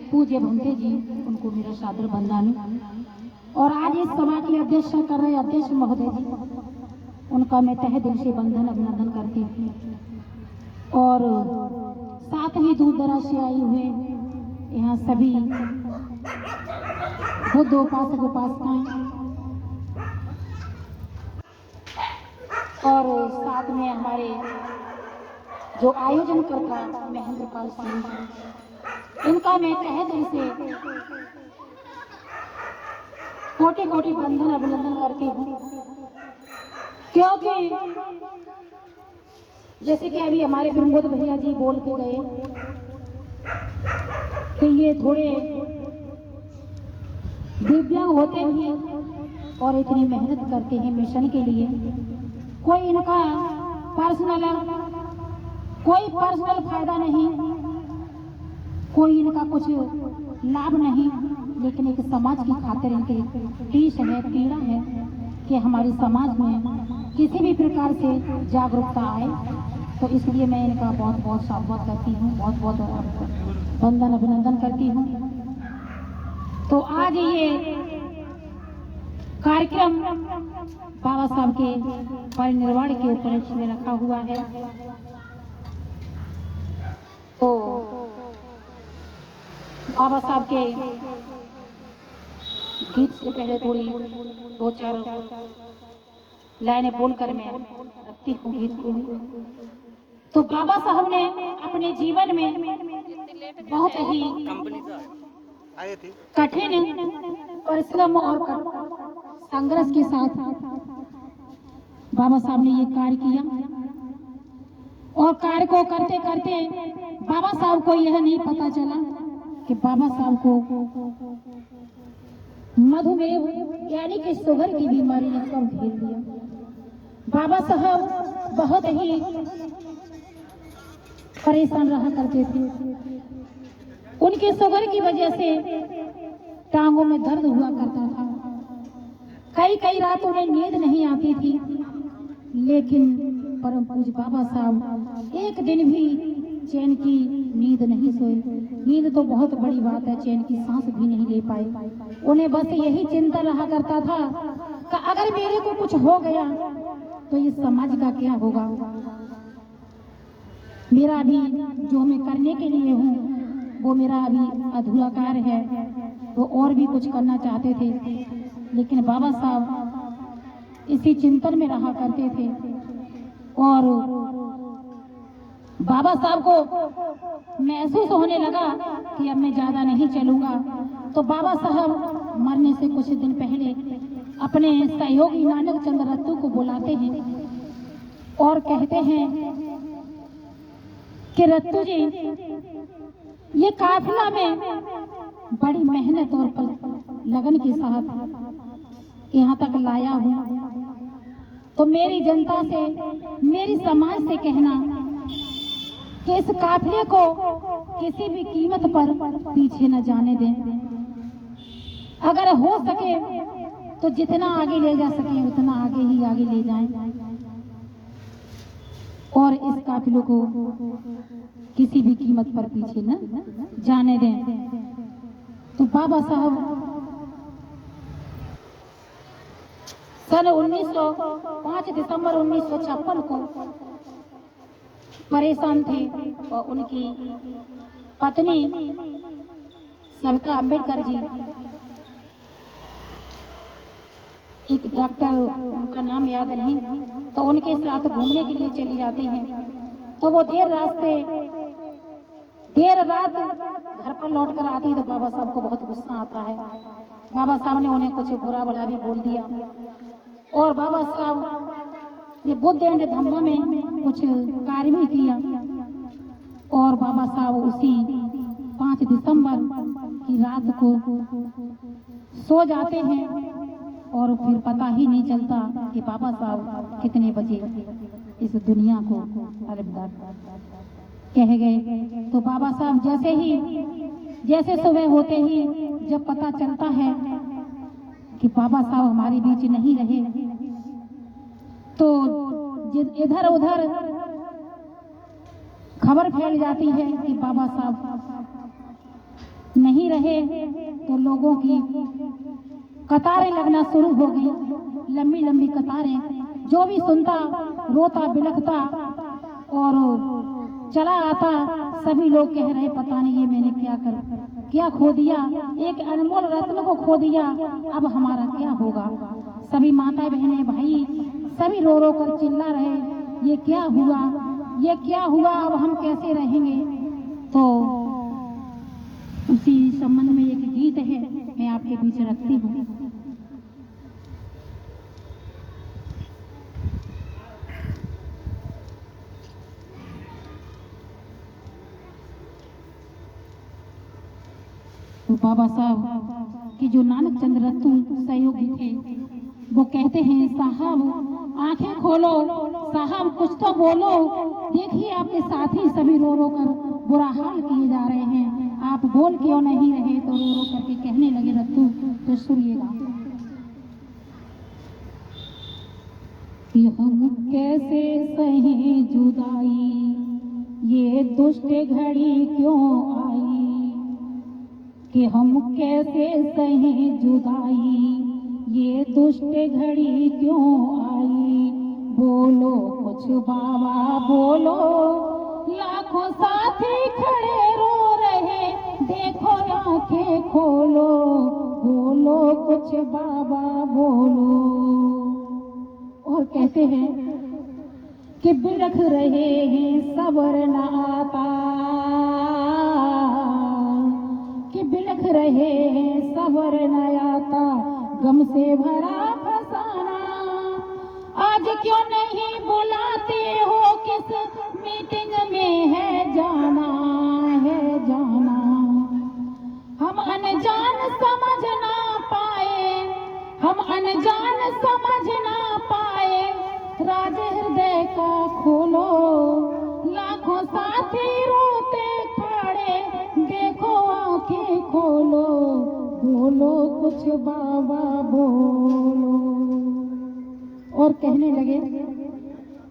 पूज्य भंते जी, उनको मेरा सादर वंदन। और आज इस सभा की अध्यक्ष कर रहे अध्यक्ष महोदय जी, उनका मैं तहे दिल से वंदन अभिनंदन करती हूँ। और साथ ही दूर दराज से आए हुए यहाँ सभी बुद्ध उपासक उपासिकाएं और साथ में हमारे जो आयोजन करता महेंद्र पाल सिंह, इनका मैं तहे दिल से कोटि कोटि वंदन अभिनंदन करती हूँ। क्योंकि जैसे कि अभी हमारे ब्रह्मोद भैया जी बोल के गए कि ये थोड़े दिव्यांग होते भी और इतनी मेहनत करते हैं मिशन के लिए। कोई इनका पर्सनल फायदा नहीं, कोई इनका कुछ लाभ नहीं, लेकिन एक समाज की खातिर इनके टीस है, पीड़ा है कि हमारे समाज में किसी भी प्रकार से जागरूकता आए। तो इसलिए मैं इनका बहुत बहुत स्वागत करती हूँ, बहुत बहुत वंदन अभिनंदन करती हूँ। तो आज ये कार्यक्रम बाबा साहब के परिनिर्वाण के उपलक्ष्य में रखा हुआ है। तो बाबा साहब के गीत से पहले थोड़ी दो चार लाइनें बोलकर मैं रखती हूँ गीत को। तो बाबा साहब ने अपने जीवन में बहुत ही कठिन परिश्रम और संघर्ष के साथ बाबा साहब ने ये कार्य किया। और कार्य को करते करते बाबा साहब को यह नहीं पता चला कि बाबा साहब को मधुमेह यानी कि शुगर की बीमारी ने कब घेर लिया। बाबा साहब बहुत ही परेशान रहा करते थे। उनके शुगर की वजह से टांगों में दर्द हुआ करता था। कई कई रात उन्हें नींद नहीं आती थी, लेकिन परम पूज्य बाबा साहब एक दिन भी चैन की नींद नहीं सोए। नींद तो बहुत बड़ी बात है, चैन की सांस भी नहीं ले पाए। उन्हें बस यही चिंता रहा करता था कि अगर मेरे को कुछ हो गया तो इस समाज का क्या होगा। मेरा भी जो मैं करने के लिए हूँ वो मेरा अभी अधूरा कार्य है। वो और भी कुछ करना चाहते थे, लेकिन बाबा साहब इसी चिंतन में रहा करते थे। और बाबा साहब को महसूस होने लगा कि अब मैं ज्यादा नहीं चलूंगा। तो बाबा साहब मरने से कुछ दिन पहले अपने सहयोगी नानक चंद्र रत्तू को बुलाते हैं और कहते हैं कि रत्तू जी, ये काफिला में बड़ी मेहनत और लगन के साथ यहाँ तक लाया हूँ। तो मेरी जनता से, मेरी समाज से कहना कि इस काफिले को किसी भी कीमत पर पीछे न जाने दें। अगर हो सके तो जितना आगे ले जा सके उतना आगे ही आगे ले जाएं और इस काफिले को किसी भी कीमत पर पीछे न जाने दें। तो बाबा साहब सन 5 दिसंबर 1956 को परेशान थे और उनकी पत्नी समता अम्बेडकर जी, एक डॉक्टर, उनका नाम याद नहीं, तो उनके साथ घूमने के लिए चली जाती हैं। तो वो देर रात घर पर लौट कर आती है। तो बाबा साहब को बहुत गुस्सा आता है। बाबा साहब ने उन्हें कुछ बुरा भला भी बोल दिया और बाबा साहब ने बुद्ध एंड धम्मा में कुछ कार्य भी किया। और बाबा साहब उसी 5 दिसंबर की रात को सो जाते हैं और फिर पता ही नहीं चलता कि बाबा साहब कितने बजे इस दुनिया को अलविदा कह गए। तो बाबा साहब जैसे सुबह होते ही जब पता चलता है कि बाबा साहब हमारे बीच नहीं रहे, तो इधर उधर खबर फैल जाती है कि बाबा साहब नहीं रहे तो लोगों की कतारें लगना शुरू हो गई, लंबी लंबी कतारें। जो भी सुनता रोता बिलखता और चला आता। सभी लोग कह रहे पता नहीं ये मैंने क्या खो दिया, एक अनमोल रत्न को खो दिया, अब हमारा क्या होगा। सभी माताएं बहनें भाई सभी रो रो कर चिल्ला रहे, ये क्या हुआ, ये क्या हुआ, अब हम कैसे रहेंगे। तो उसी संबंध में एक गीत है, मैं आपके बीच रखती हूँ। तो बाबा साहब की जो नानक चंद्र रत्न सहयोगी थे वो कहते हैं, साहब आंखें खोलो, साहब कुछ तो बोलो, देखिए आपके साथी सभी रो रो कर बुरा हाल किए जा रहे हैं, आप बोल क्यों नहीं रहे। तो रो रो करके कहने लगे रत्तू, तो सुनिएगा। कि हम कैसे सहे जुदाई, ये दुष्ट घड़ी क्यों आई, कि हम कैसे सहे जुदाई, ये दुष्ट घड़ी क्यों आई। बोलो कुछ बाबा बोलो, लाखों साथी खड़े रो रहे, देखो आंखें खोलो, बोलो कुछ बाबा बोलो। और कहते हैं कि बिलख रहे हैं सब्र न आता, कि बिलख रहे हैं सब्र न आता, गम से भरा फसाना। आज क्यों नहीं बुलाते हो, किस मीटिंग में है जाना, है जाना। हम अनजान समझ ना पाए, हम अनजान समझ ना पाए, राज हृदय का खोलो, लाखों साथी रोते खड़े, देखो आंखें खोलो, बोलो कुछ बाबा बोलो। और कहने लगे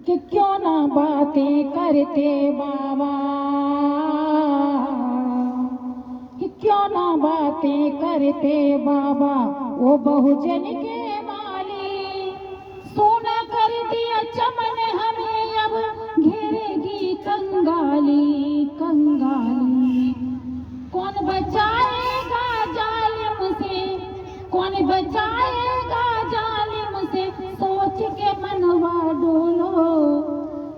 कि क्यों ना बातें करते बाबा, कि क्यों ना बातें करते बाबा, वो बहुजन के माली। सोना कर दिया चमन हमें, अब घेरेगी कंगाली, कंगाली। कौन बचाएगा जालिम से, कौन बचाएगा जालिम से, सोच के मनवा डोलो।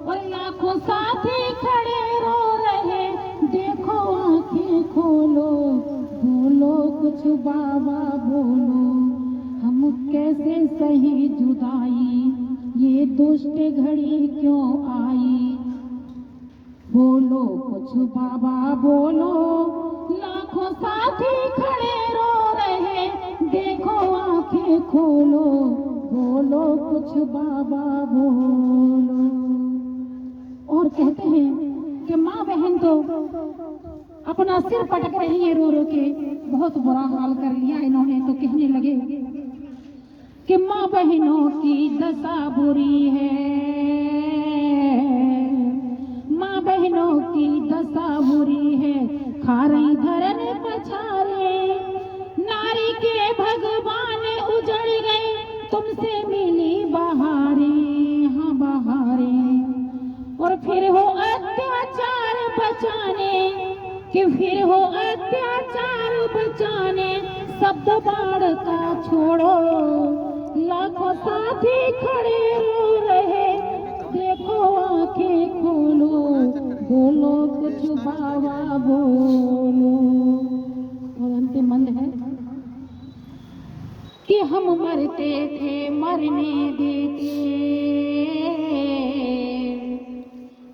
और लाखों साथी खड़े रो रहे, देखो आंखें खोलो, बोलो कुछ बाबा बोलो। हम कैसे सही जुदाई, ये दुष्ट घड़ी क्यों आई। बोलो कुछ बाबा बोलो, लाखों साथी खड़े रो रहे, देखो आंखें खोलो, बोलो कुछ बाबा बोलो। और कहते हैं कि माँ बहन तो अपना सिर पटक रही है रो रो के, बहुत बुरा हाल कर लिया इन्होंने। तो कहने लगे कि माँ बहनों की दशा बुरी है, माँ बहनों की दशा बुरी है, खा रही धरन पछारे। नारी के भगवान उजड़ गए, तुमसे मिली बहारे, हाँ बहारे। और फिर हो अत्याचार बचाने, कि फिर हो अत्याचार बचाने, शब्द बाढ़ का छोड़ो, लाखों साथी खड़े रो रहे, देखो आंखें खोलो, बोलो कुछ बाबा बोलो। और अंतिम मंद है कि हम मरते थे मरने देते।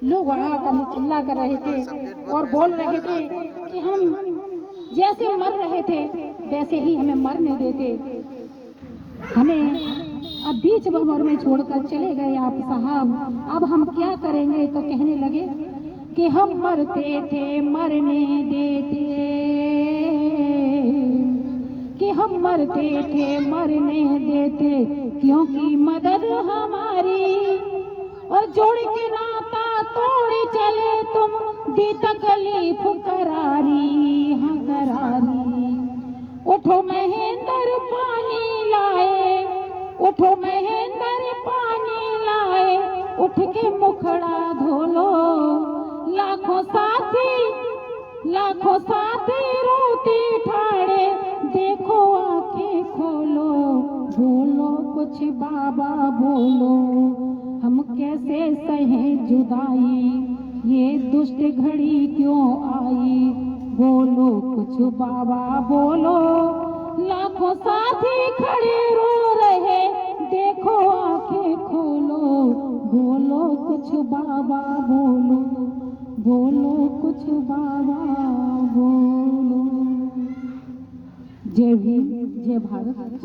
लोग आकर चिल्ला कर रहे थे और बोल रहे थे कि हम जैसे मर रहे थे वैसे ही हमें मरने देते, हमें अब बीच भंवर में छोड़कर चले गए आप साहब, अब हम क्या करेंगे। तो कहने लगे कि हम मरते थे मरने देते, कि हम मरते थे मरने देते, क्योंकि मदद हमारी। और जोड़ के नाता तोड़ चले तुम, दी तकलीफ करारी, हाँ करारी। उठो महेंद्र पानी लाए, उठो महेंद्र पानी लाए, उठ के मुखड़ा धोलो। लाखों साथी रोती ठाड़े, देखो आंखें खोलो, बोलो कुछ बाबा बोलो। हम कैसे सहें जुदाई, ये दुष्ट घड़ी क्यों आई, बोलो कुछ बाबा बोलो। लाखों साथी खड़े रो रहे, देखो आंखें खोलो, बोलो कुछ बाबा बोलो, बोलो कुछ बाबा बोलो। जय भीम, जय भारत।